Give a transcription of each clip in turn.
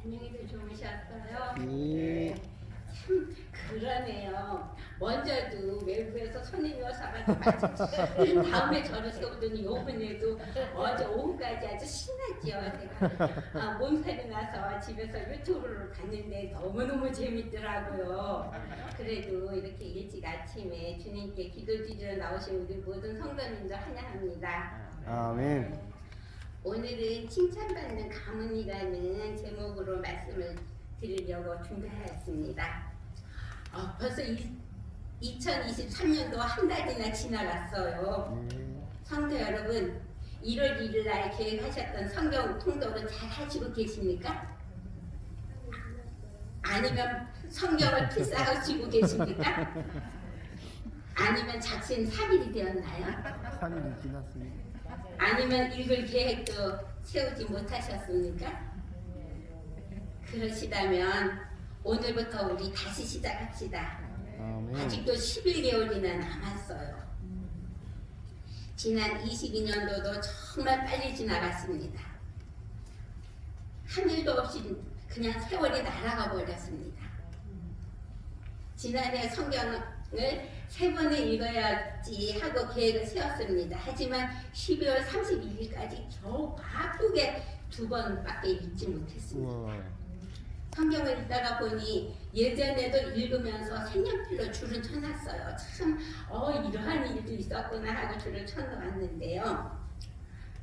안녕히들 좋으셨어요? 네. 참 그러네요. 먼저도 외부에서 손님이 와서가지고 마침 다음에 저를 세우더니 요번에도 어제 오후까지 아주 신났죠. 제가 몸살이 나서 집에서 유튜브를 봤는데 너무너무 재밌더라고요. 그래도 이렇게 일찍 아침에 주님께 기도 드리러 나오신 우리 모든 성도님들 환영합니다. 아멘. 오늘은 칭찬받는 가문이라는 제목으로 말씀을 드리려고 준비하였습니다. 벌써 2023년도 한 달이나 지나갔어요. 성도 여러분, 1월 1일 날 계획하셨던 성경 통독은 잘 하시고 계십니까? 아니면 성경을 필사하시고 계십니까? 아니면 작심 삼일이 되었나요? 3일이 지났습니다. 아니면 읽을 계획도 세우지 못하셨습니까? 그러시다면 오늘부터 우리 다시 시작합시다. 아멘. 아직도 11개월이나 남았어요. 지난 22년도도 정말 빨리 지나갔습니다. 한 일도 없이 그냥 세월이 날아가 버렸습니다. 지난해 성경을 3번을 읽어야지 하고 계획을 세웠습니다. 하지만 12월 31일까지 겨우 바쁘게 2번밖에 읽지 못했습니다. 우와. 성경을 읽다가 보니 예전에도 읽으면서 색연필로 줄을 쳐놨어요. 참 이러한 일도 있었구나 하고 줄을 쳐놓았는데요.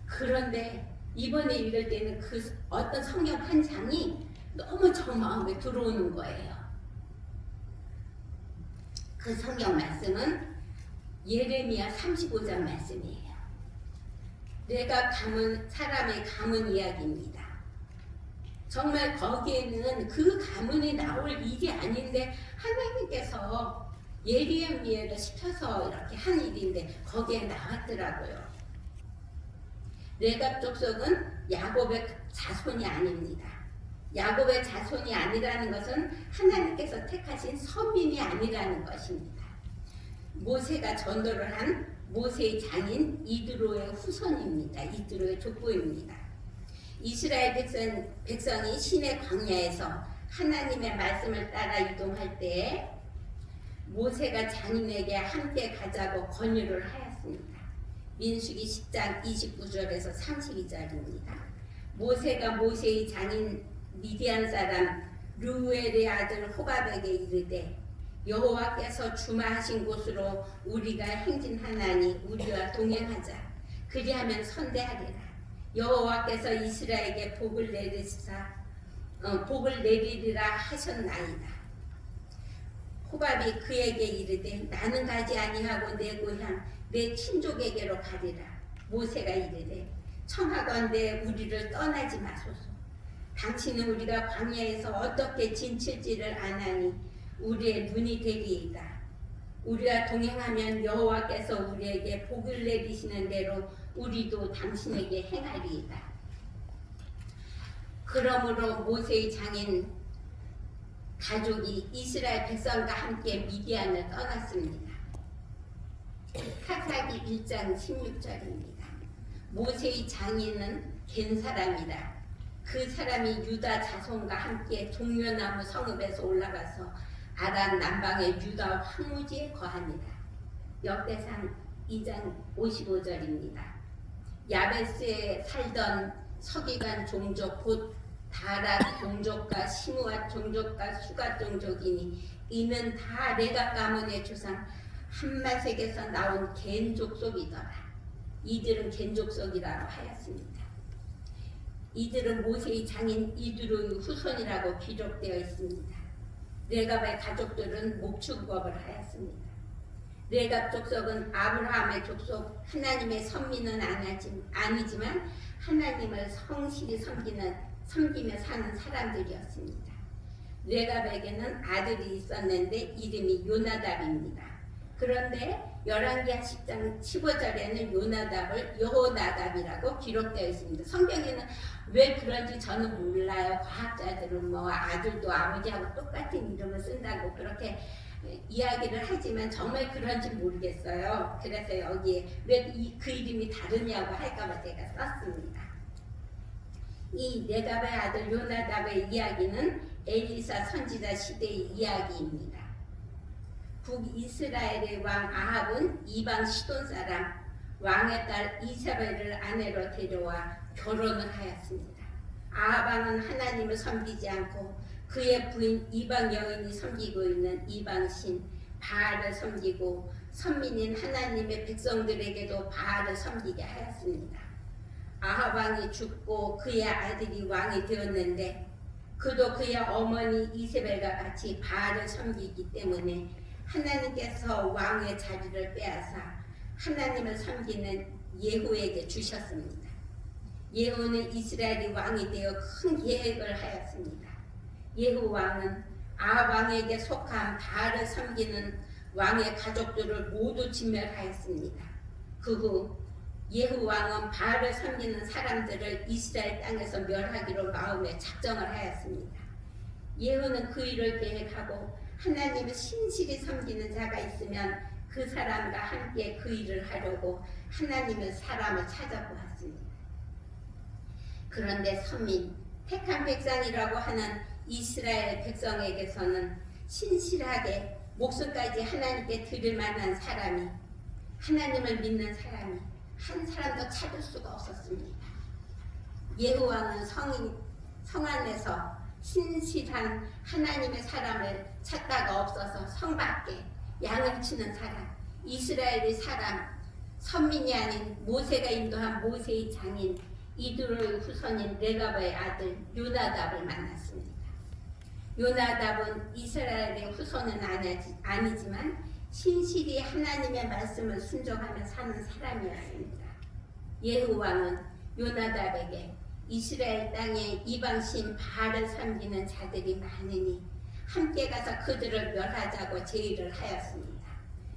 그런데 이번에 읽을 때는 그 어떤 성경 한 장이 너무 저 마음에 들어오는 거예요. 그 성경 말씀은 예레미야 35장 말씀이에요. 내가 가문 사람의 가문 이야기입니다. 정말 거기에는 그 가문이 나올 일이 아닌데 하나님께서 예레미야를 시켜서 이렇게 한 일인데 거기에 나왔더라고요. 레갑 족속은 야곱의 자손이 아닙니다. 야곱의 자손이 아니라는 것은 하나님께서 택하신 선민이 아니라는 것입니다. 모세가 전도를 한 모세의 장인 이드로의 후손입니다. 이드로의 족보입니다. 이스라엘 백성이 시내 광야에서 하나님의 말씀을 따라 이동할 때 모세가 장인에게 함께 가자고 권유를 하였습니다. 민수기 10장 29절에서 32절입니다. 모세가 모세의 장인 미디안 사람 르우엘의 아들 호밥에게 이르되 여호와께서 주마하신 곳으로 우리가 행진하나니 우리와 동행하자. 그리하면 선대하리라. 여호와께서 이스라엘에게 복을 내리리라 하셨나이다. 호밥이 그에게 이르되 나는 가지 아니하고 내 고향 내 친족에게로 가리라. 모세가 이르되 청하건대 우리를 떠나지 마소서. 당신은 우리가 광야에서 어떻게 진칠지를 아나니 우리의 눈이 되리이다. 우리가 동행하면 여호와께서 우리에게 복을 내리시는 대로 우리도 당신에게 행하리이다. 그러므로 모세의 장인 가족이 이스라엘 백성과 함께 미디안을 떠났습니다. 사사기 1장 16절입니다. 모세의 장인은 겐 사람이다. 그 사람이 유다 자손과 함께 종려나무 성읍에서 올라가서 아란 남방의 유다 황무지에 거하니라. 역대상 2장 55절입니다. 야베스에 살던 서기관 종족 곧 다랏 종족과 시므앗 종족과 수가 종족이니 이는 다 레갑 가문의 조상 함마색에서 나온 겐 족속이더라. 이들은 겐 족속이라고 하였습니다. 이들은 모세의 장인 이드로의 후손이라고 기록되어 있습니다. 레갑의 가족들은 목축업을 하였습니다. 레갑 족속은 아브라함의 족속, 하나님의 선민은 아니지만 하나님을 성실히 섬기며 사는 사람들이었습니다. 레갑에게는 아들이 있었는데 이름이 요나답입니다. 그런데 열왕기 10장 15절에는 요나답을 여호나답이라고 기록되어 있습니다. 성경에는 왜 그런지 저는 몰라요. 과학자들은 아들도 아버지하고 똑같은 이름을 쓴다고 그렇게 이야기를 하지만 정말 그런지 모르겠어요. 그래서 여기에 왜 그 이름이 다르냐고 할까봐 제가 썼습니다. 이 네갑의 아들 요나답의 이야기는 엘리사 선지자 시대의 이야기입니다. 북이스라엘의 왕 아합은 이방 시돈 사람 왕의 딸 이사벨을 아내로 데려와 결혼을 하였습니다. 아합 왕은 하나님을 섬기지 않고 그의 부인 이방 여인이 섬기고 있는 이방신 바알을 섬기고 선민인 하나님의 백성들에게도 바알을 섬기게 하였습니다. 아합 왕이 죽고 그의 아들이 왕이 되었는데 그도 그의 어머니 이세벨과 같이 바알을 섬기기 때문에 하나님께서 왕의 자리를 빼앗아 하나님을 섬기는 예후에게 주셨습니다. 예후는 이스라엘이 왕이 되어 큰 계획을 하였습니다. 예후 왕은 아합 왕에게 속한 바알을 섬기는 왕의 가족들을 모두 진멸하였습니다. 그 후 예후 왕은 바알을 섬기는 사람들을 이스라엘 땅에서 멸하기로 마음에 작정을 하였습니다. 예후는 그 일을 계획하고 하나님을 신실히 섬기는 자가 있으면 그 사람과 함께 그 일을 하려고 하나님의 사람을 찾아보았습니다. 그런데 선민, 택한 백성이라고 하는 이스라엘 백성에게서는 신실하게 목숨까지 하나님께 드릴 만한 사람이, 하나님을 믿는 사람이 한 사람도 찾을 수가 없었습니다. 예후 왕은 성 안에서 신실한 하나님의 사람을 찾다가 없어서 성 밖에 양을 치는 사람, 이스라엘의 사람, 선민이 아닌 모세가 인도한 모세의 장인 이두로의 후손인 레갑의 아들 요나답을 만났습니다. 요나답은 이스라엘의 후손은 아니지만 신실히 하나님의 말씀을 순종하며 사는 사람이었습니다. 예후 왕은 요나답에게 이스라엘 땅에 이방신 바알을 섬기는 자들이 많으니 함께 가서 그들을 멸하자고 제의를 하였습니다.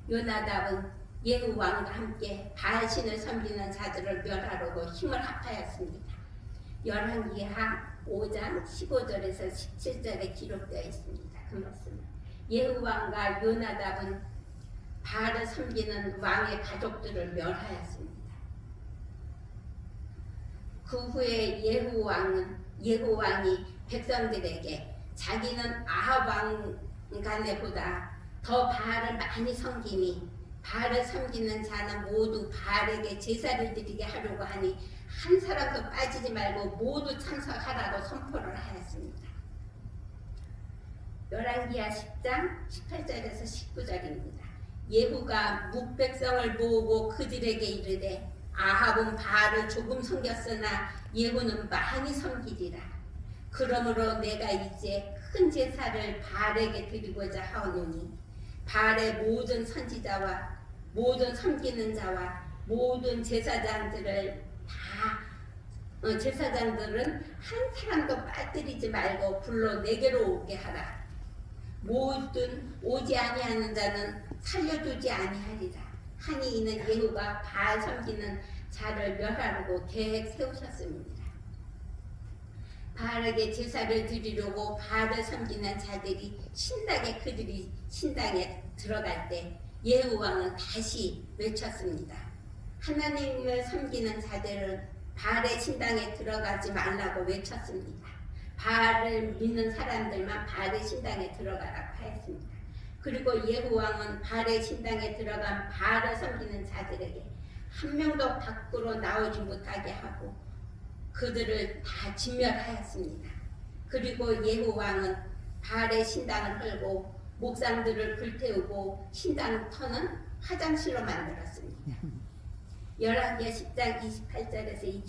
요나답은 예후 왕과 함께 바알신을 섬기는 자들을 멸하려고 힘을 합하였습니다. 열왕기하 5장 15절에서 17절에 기록되어 있습니다. 그 말씀은 예후 왕과 요나답은 바알을 섬기는 왕의 가족들을 멸하였습니다. 그 후에 예후 왕이 백성들에게 자기는 아합 왕간에보다 더 바알을 많이 섬기니 바알을 섬기는 자는 모두 바알에게 제사를 드리게 하려고 하니 한 사람도 빠지지 말고 모두 참석하라고 선포를 하였습니다. 열왕기하 10장 18절에서 19절입니다. 예후가 묵백성을 모으고 그들에게 이르되 아합은 바알을 조금 섬겼으나 예후는 많이 섬기리라. 그러므로 내가 이제 큰 제사를 바알에게 드리고자 하오노니 바알의 모든 선지자와 모든 섬기는 자와 모든 제사장들은 한 사람도 빠뜨리지 말고 불러 내게로 오게 하라. 모든 오지 아니하는 자는 살려두지 아니하리라 하니 이는 예후가 바알 섬기는 자를 멸하려고 계획 세우셨습니다. 바알에게 제사를 드리려고 바알을 섬기는 자들이 신당에 그들이 신당에 들어갈 때 예후 왕은 다시 외쳤습니다. 하나님을 섬기는 자들은 바알의 신당에 들어가지 말라고 외쳤습니다. 바알을 믿는 사람들만 바알의 신당에 들어가라고 하였습니다. 그리고 예후 왕은 바알의 신당에 들어간 바알을 섬기는 자들에게 한 명도 밖으로 나오지 못하게 하고 그들을 다 진멸하였습니다. 그리고 예후 왕은 바알의 신당을 헐고 목상들을 불태우고 신당 터는 화장실로 만들었습니다. 열왕기하 10장 28절에서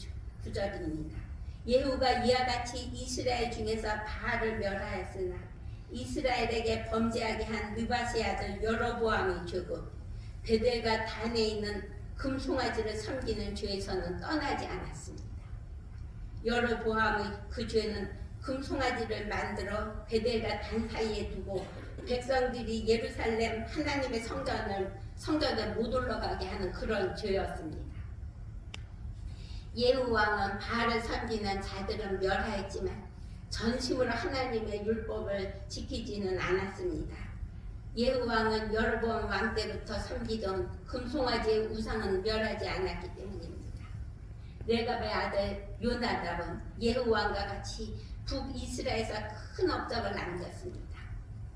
29절입니다. 예후가 이와 같이 이스라엘 중에서 바알을 멸하였으나 이스라엘에게 범죄하게 한 느바스의 아들 여로보암의 죄고 베델과 단에 있는 금송아지를 섬기는 죄에서는 떠나지 않았습니다. 여로보암의 그 죄는 금송아지를 만들어 베델과 단 사이에 두고 백성들이 예루살렘 하나님의 성전을 못 올라가게 하는 그런 죄였습니다. 예후 왕은 바알을 섬기는 자들은 멸하였지만 전심으로 하나님의 율법을 지키지는 않았습니다. 예후 왕은 여로보암 왕 때부터 섬기던 금송아지의 우상은 멸하지 않았기 때문입니다. 레갑의 아들 요나답은 예후왕과 같이 북이스라엘에서 큰 업적을 남겼습니다.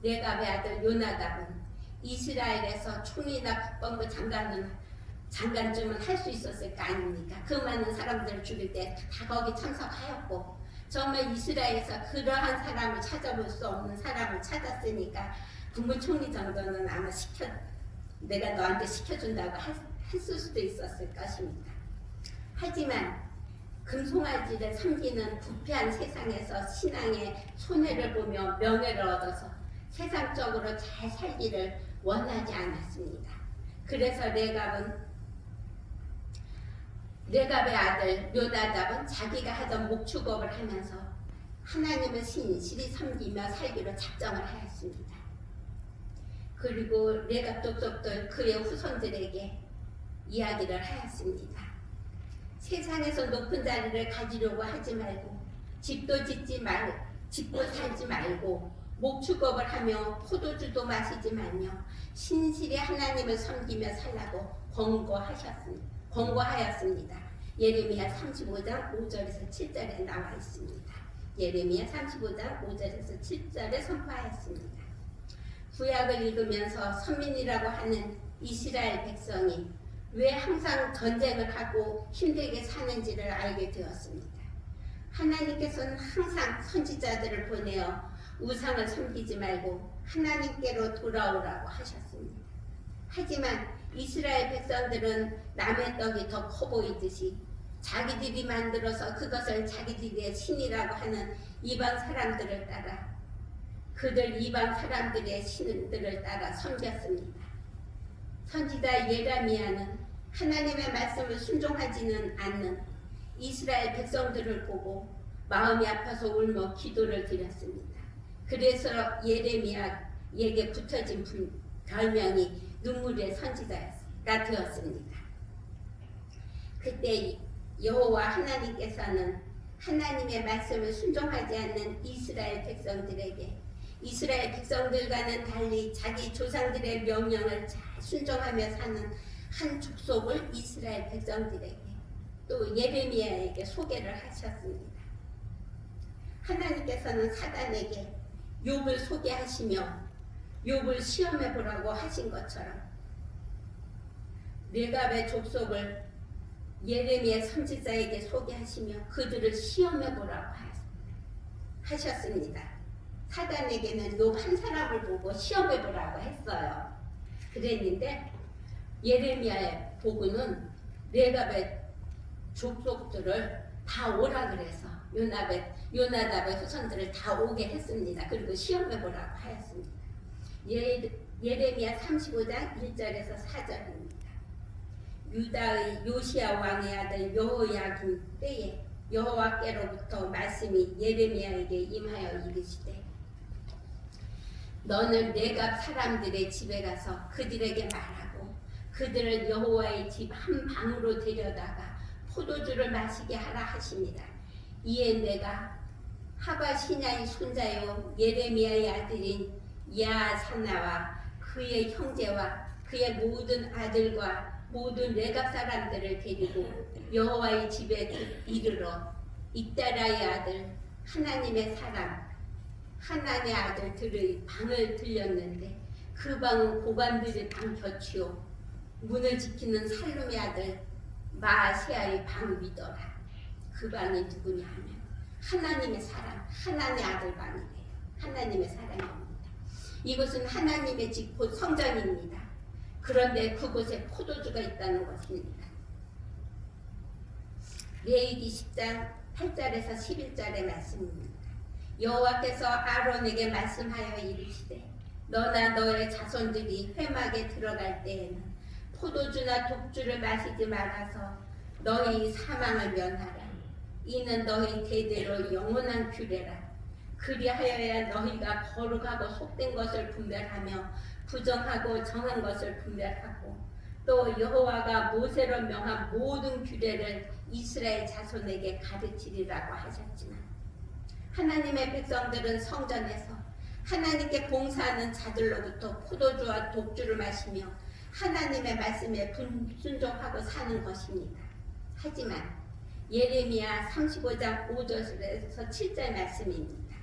레갑의 아들 요나답은 이스라엘에서 총리나 국방부 장관쯤은 할 수 있었을 거 아닙니까? 그 많은 사람들을 죽일 때 다 거기 참석하였고, 정말 이스라엘에서 그러한 사람을 찾아볼 수 없는 사람을 찾았으니까 국무총리 정도는 아마 내가 너한테 시켜준다고 했을 수도 있었을 것입니다. 하지만 금송아지를 섬기는 부패한 세상에서 신앙의 손해를 보며 명예를 얻어서 세상적으로 잘 살기를 원하지 않았습니다. 그래서 레갑의 아들 요나답은 자기가 하던 목축업을 하면서 하나님을 신실히 섬기며 살기로 작정을 하였습니다. 그리고 레갑 족속들 그의 후손들에게 이야기를 하였습니다. 세상에서 높은 자리를 가지려고 하지 말고 집도 살지 말고 목축업을 하며 포도주도 마시지 말며 신실히 하나님을 섬기며 살라고 권고하였습니다. 예레미야 35장 5절에서 7절에 나와 있습니다. 예레미야 35장 5절에서 7절에 선포하였습니다. 구약을 읽으면서 선민이라고 하는 이스라엘 백성이 왜 항상 전쟁을 하고 힘들게 사는지를 알게 되었습니다. 하나님께서는 항상 선지자들을 보내어 우상을 섬기지 말고 하나님께로 돌아오라고 하셨습니다. 하지만 이스라엘 백성들은 남의 떡이 더 커 보이듯이 자기들이 만들어서 그것을 자기들의 신이라고 하는 이방 사람들을 따라 이방 사람들의 신들을 따라 섬겼습니다. 선지자 예레미야는 하나님의 말씀을 순종하지는 않는 이스라엘 백성들을 보고 마음이 아파서 울며 기도를 드렸습니다. 그래서 예레미야에게 붙여진 별명이 눈물의 선지자가 되었습니다. 그때 여호와 하나님께서는 하나님의 말씀을 순종하지 않는 이스라엘 백성들과는 달리 자기 조상들의 명령을 잘 순종하며 사는 한 족속을 이스라엘 백성들에게 또 예레미야에게 소개를 하셨습니다. 하나님께서는 사단에게 욥을 소개하시며 욥을 시험해 보라고 하신 것처럼 레갑의 족속을 예레미야 선지자에게 소개하시며 그들을 시험해 보라고 하셨습니다. 사단에게는 욥 한 사람을 보고 시험해 보라고 했어요. 그랬는데 예레미야의 보고는 레갑의 족속들을 다 오라 그래서 요나답의 후손들을 다 오게 했습니다. 그리고 시험해 보라고 하였습니다. 예레미야 35장 1절에서 4절입니다. 유다의 요시야 왕의 아들 여호야김 때에 여호와께로부터 말씀이 예레미야에게 임하여 이르시되 너는 레갑 사람들의 집에 가서 그들에게 말하고 그들을 여호와의 집 한 방으로 데려다가 포도주를 마시게 하라 하십니다. 이에 내가 하바 시냐의 손자요 예레미야의 아들인 야사나와 그의 형제와 그의 모든 아들과 모든 레갑 사람들을 데리고 여호와의 집에 이르러 입다라의 아들 하나님의 사람 하나님의 아들들의 방을 들렸는데 그 방은 고관들의 방 곁이요 문을 지키는 살룸의 아들 마아세아의 방 위더라. 그 방이 누구냐 하면 하나님의 사람 하나님의 아들 방이래요. 하나님의 사람입니다. 이곳은 하나님의 집 곧 성전입니다. 그런데 그곳에 포도주가 있다는 것입니다. 레위기 10장 8절에서 11절의 말씀입니다. 여호와께서 아론에게 말씀하여 이르시되 너나 너의 자손들이 회막에 들어갈 때에는 포도주나 독주를 마시지 말아서 너희 사망을 면하라. 이는 너희 대대로 영원한 규례라. 그리하여야 너희가 거룩하고 속된 것을 분별하며 부정하고 정한 것을 분별하고 또 여호와가 모세로 명한 모든 규례를 이스라엘 자손에게 가르치리라고 하셨지만 하나님의 백성들은 성전에서 하나님께 봉사하는 자들로부터 포도주와 독주를 마시며 하나님의 말씀에 불순종하고 사는 것입니다. 하지만 예레미야 35장 5절에서 7절 말씀입니다.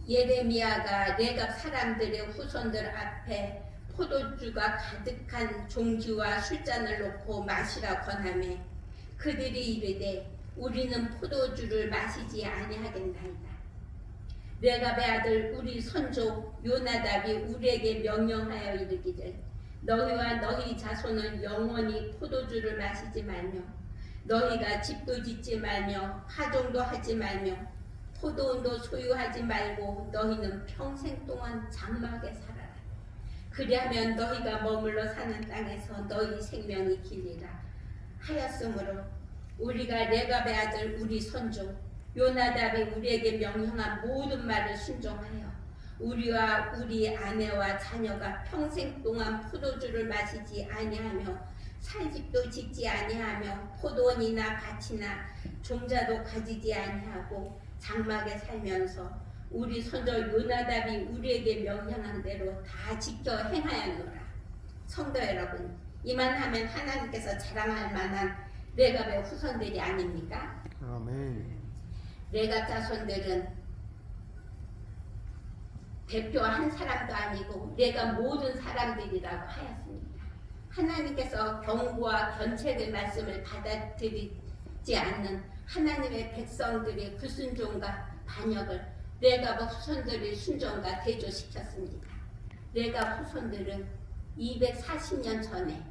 예레미야가 레갑 사람들의 후손들 앞에 포도주가 가득한 종지와 술잔을 놓고 마시라 권하매 그들이 이르되 우리는 포도주를 마시지 아니하겠나이다. 레갑의 아들 우리 선조 요나답이 우리에게 명령하여 이르기를 너희와 너희 자손은 영원히 포도주를 마시지 말며 너희가 집도 짓지 말며 파종도 하지 말며 포도원도 소유하지 말고 너희는 평생 동안 장막에 살아라. 그리하면 너희가 머물러 사는 땅에서 너희 생명이 길리라 하였으므로 우리가 레갑의 아들 우리 선조 요나답이 우리에게 명령한 모든 말을 순종하여 우리와 우리 아내와 자녀가 평생 동안 포도주를 마시지 아니하며 살집도 짓지 아니하며 포도원이나 밭이나 종자도 가지지 아니하고 장막에 살면서 우리 선조 요나답이 우리에게 명령한 대로 다 지켜 행하였노라. 성도 여러분, 이만하면 하나님께서 자랑할 만한 레갑의 후손들이 아닙니까? 아멘. 레갑 자손들은 대표 한 사람도 아니고 레갑 모든 사람들이라고 하였습니다. 하나님께서 경고와 견책의 말씀을 받아들이지 않는 하나님의 백성들의 불순종과 반역을 레갑 후손들의 순종과 대조시켰습니다. 레갑 후손들은 240년 전에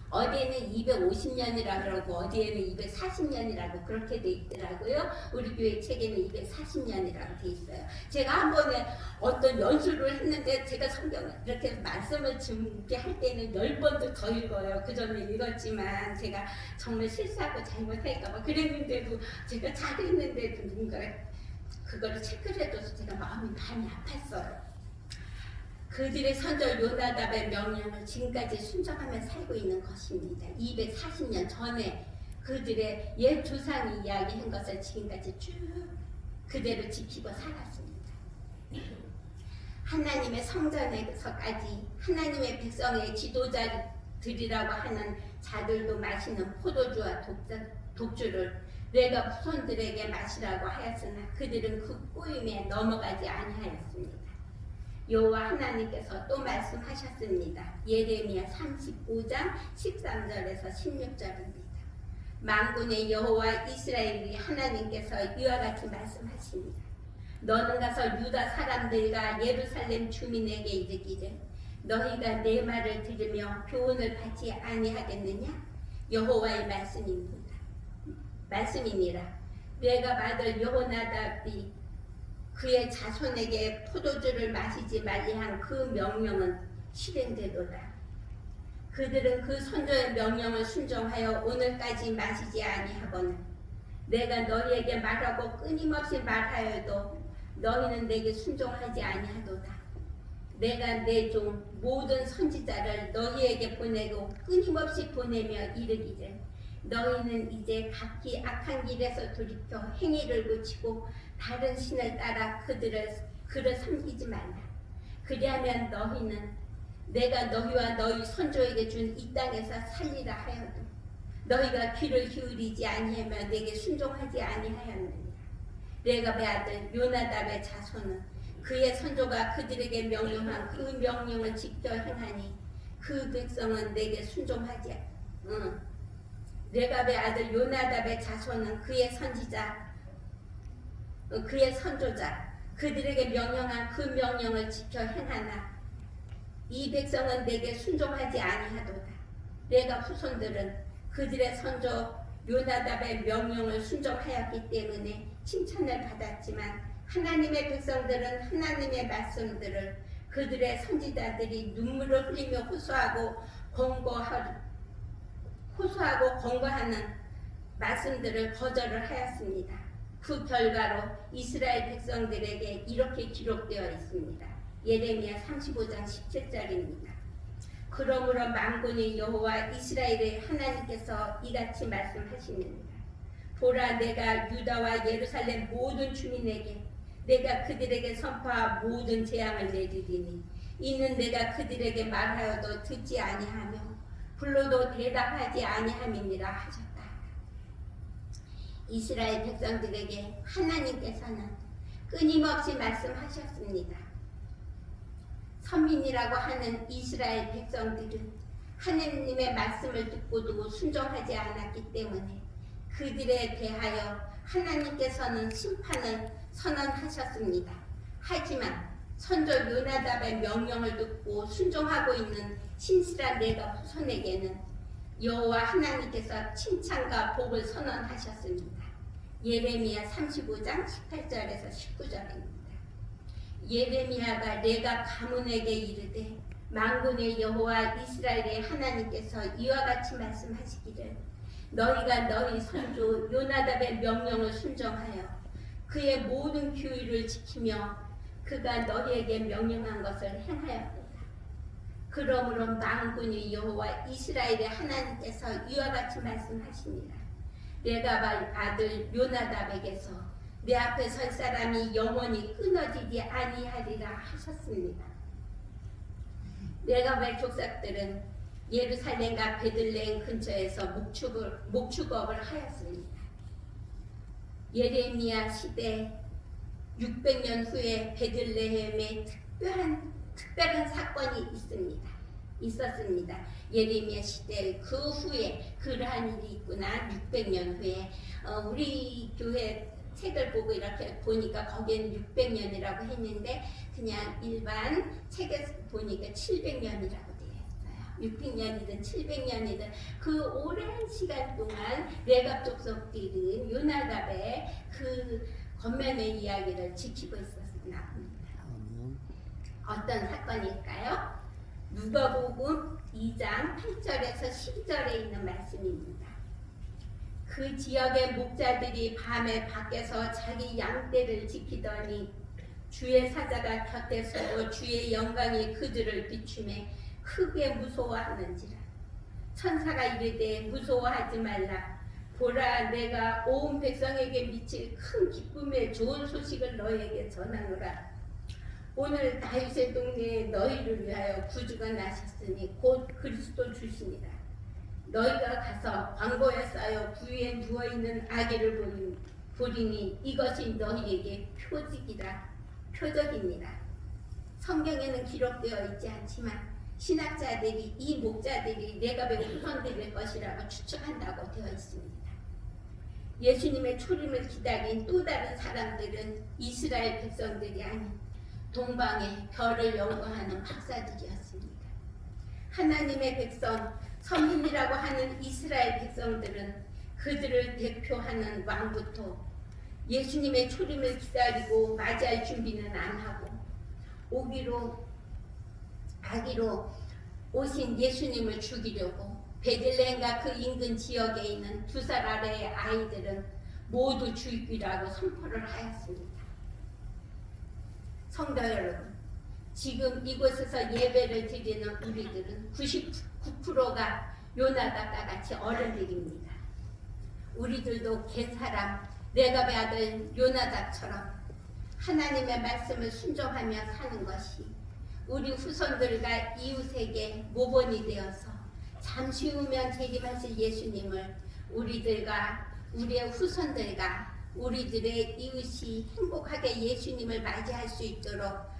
어디에는 250년이라고 그러고 어디에는 240년이라고 그렇게 돼 있더라고요. 우리 교회 책에는 240년이라고 돼 있어요. 제가 한 번에 어떤 연수를 했는데 제가 성경을 이렇게 말씀을 준비할 때는 10번도 더 읽어요. 그 전에 읽었지만 제가 정말 실수하고 잘못할까 봐 그랬는데도 제가 잘했는데도 누군가 그거를 체크를 해줘서 제가 마음이 많이 아팠어요. 그들의 선조 요나답의 명령을 지금까지 순종하며 살고 있는 것입니다. 240년 전에 그들의 옛 조상이 이야기한 것을 지금까지 쭉 그대로 지키고 살았습니다. 하나님의 성전에서까지 하나님의 백성의 지도자들이라고 하는 자들도 마시는 포도주와 독주를 레갑 후손들에게 마시라고 하였으나 그들은 그 꼬임에 넘어가지 아니하였습니다. 여호와 하나님께서 또 말씀하셨습니다. 예레미야 35장 13절에서 16절입니다. 만군의 여호와 이스라엘이 하나님께서 이와 같이 말씀하십니다. 너는 가서 유다 사람들과 예루살렘 주민에게 이르기를 너희가 내 말을 들으며 교훈을 받지 아니하겠느냐? 여호와의 말씀이니라. 레갑 아들 여호나답이 그의 자손에게 포도주를 마시지 말리한 그 명령은 실행되도다. 그들은 그 선조의 명령을 순종하여 오늘까지 마시지 아니하거늘 내가 너희에게 말하고 끊임없이 말하여도 너희는 내게 순종하지 아니하도다. 내가 내 종 모든 선지자를 너희에게 보내고 끊임없이 보내며 이르기를 너희는 이제 각기 악한 길에서 돌이켜 행위를 고치고 다른 신을 따라 그를 섬기지 말라. 그리하면 너희는 내가 너희와 너희 선조에게 준 이 땅에서 살리라 하여도 너희가 귀를 기울이지 아니하며 내게 순종하지 아니하였느니라. 레갑의 아들 요나답의 자손은 그의 선조가 그들에게 명령한 그 명령을 지켜 행하니 그 백성은 내게 순종하지 레갑의 아들 요나답의 자손은 그의 선조자 그들에게 명령한 그 명령을 지켜 행하나 이 백성은 내게 순종하지 아니하도다. 레갑 후손들은 그들의 선조 요나답의 명령을 순종하였기 때문에 칭찬을 받았지만 하나님의 백성들은 하나님의 말씀들을 그들의 선지자들이 눈물을 흘리며 호소하고 권고하는 말씀들을 거절을 하였습니다. 그 결과로 이스라엘 백성들에게 이렇게 기록되어 있습니다. 예레미야 35장 17절입니다. 그러므로 만군의 여호와 이스라엘의 하나님께서 이같이 말씀하시느니라. 보라, 내가 유다와 예루살렘 모든 주민에게 내가 그들에게 선포한 모든 재앙을 내리리니 이는 내가 그들에게 말하여도 듣지 아니하며 불러도 대답하지 아니함이니라 하셨다. 이스라엘 백성들에게 하나님께서는 끊임없이 말씀하셨습니다. 선민이라고 하는 이스라엘 백성들은 하나님의 말씀을 듣고도 순종하지 않았기 때문에 그들에 대하여 하나님께서는 심판을 선언하셨습니다. 하지만 선조 요나답의 명령을 듣고 순종하고 있는 신실한 레갑 후손에게는 여호와 하나님께서 칭찬과 복을 선언하셨습니다. 예레미야 35장 18절에서 19절입니다. 예레미야가 레갑 가문에게 이르되 만군의 여호와 이스라엘의 하나님께서 이와 같이 말씀하시기를 너희가 너희 선조 요나답의 명령을 순종하여 그의 모든 규율을 지키며 그가 너희에게 명령한 것을 행하였도다. 그러므로 만군의 여호와 이스라엘의 하나님께서 이와 같이 말씀하시니라. 레갑의 아들 요나답에게서 내 앞에 설 사람이 영원히 끊어지지 아니하리라 하셨습니다. 레갑의 족속들은 예루살렘과 베들레헴 근처에서 목축업을 하였습니다. 예레미야 시대 600년 후에 베들레헴에 특별한 사건이 있었습니다. 예레미야 시대 그 후에 그러한 일이 있구나. 600년 후에 우리 교회 책을 보고 이렇게 보니까 거기에는 600년이라고 했는데 그냥 일반 책에서 보니까 700년이라고 되어 있어요. 600년이든 700년이든 그 오랜 시간 동안 레갑 족속들은 요나답의 그 겉면의 이야기를 지키고 있었나 봅니다. 어떤 사건일까요? 누가복음 2장 8절에서 12절에 있는 말씀입니다. 그 지역의 목자들이 밤에 밖에서 자기 양떼를 지키더니 주의 사자가 곁에 서고 주의 영광이 그들을 비추매 크게 무서워하는지라. 천사가 이르되 무서워하지 말라. 보라, 내가 온 백성에게 미칠 큰 기쁨의 좋은 소식을 너희에게 전하노라. 오늘 다윗의 동네에 너희를 위하여 구주가 나셨으니 곧 그리스도 주시니라. 너희가 가서 광고에 쌓여 부위에 누워있는 아기를 보리니 이것이 너희에게 표적이니라. 성경에는 기록되어 있지 않지만 신학자들이 이 목자들이 레갑의 후손들일 것이라고 추측한다고 되어 있습니다. 예수님의 초림을 기다린 또 다른 사람들은 이스라엘 백성들이 아닌 동방의 별을 연구하는 박사들이었습니다. 하나님의 백성, 선민이라고 하는 이스라엘 백성들은 그들을 대표하는 왕부터 예수님의 초림을 기다리고 맞이할 준비는 안 하고 아기로 오신 예수님을 죽이려고 베들레헴과 그 인근 지역에 있는 2살 아래의 아이들은 모두 죽이라고 선포를 하였습니다. 성도 여러분, 지금 이곳에서 예배를 드리는 우리들은 99%가 요나답과 같이 어른들입니다. 우리들도 옛사람 레갑의 아들 요나답처럼 하나님의 말씀을 순종하며 사는 것이 우리 후손들과 이웃에게 모본이 되어서 잠시 후면 재림하실 예수님을 우리의 후손들과 우리들의 이웃이 행복하게 예수님을 맞이할 수 있도록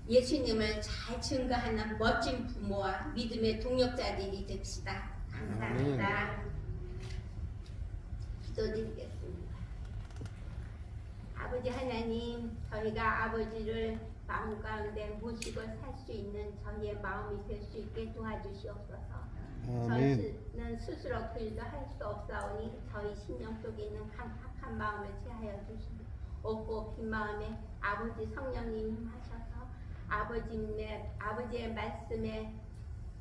예수님을 잘 증거하는 멋진 부모와 믿음의 동역자들이 됩시다. 감사합니다. 기도드리겠습니다. 아버지 하나님, 저희가 아버지를 마음 가운데 모시고 살 수 있는 저희의 마음이 될 수 있게 도와주시옵소서. 저희는 스스로 그 일도 할 수 없사오니 저희 심령 속에 있는 강팍한 마음을 제하여 주시고 없고 빈 마음에 아버지 성령님 하셔서 아버지의 말씀에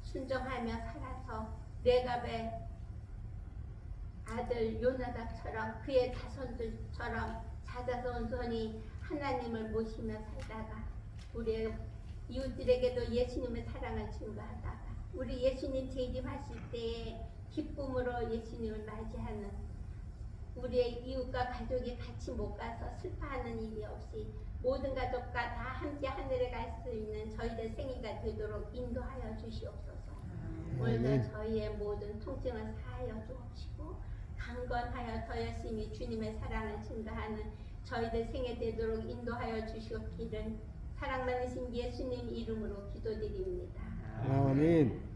순종하며 살아서 레갑의 아들 요나답처럼 그의 자손들처럼 자자손손이 하나님을 모시며 살다가 우리 이웃들에게도 예수님의 사랑을 증거하다가 우리 예수님 재림하실 때에 기쁨으로 예수님을 맞이하는 우리의 이웃과 가족이 같이 못 가서 슬퍼하는 일이 없이 모든 가족과 다 함께 하늘에 갈 수 있는 저희들 생애가 되도록 인도하여 주시옵소서. 오늘도 저희의 모든 통증을 사하여 주옵시고 강건하여 더 열심히 주님의 사랑을 증거하는 저희들 생애 되도록 인도하여 주시옵기를 사랑 많으신 예수님 이름으로 기도드립니다. 아멘.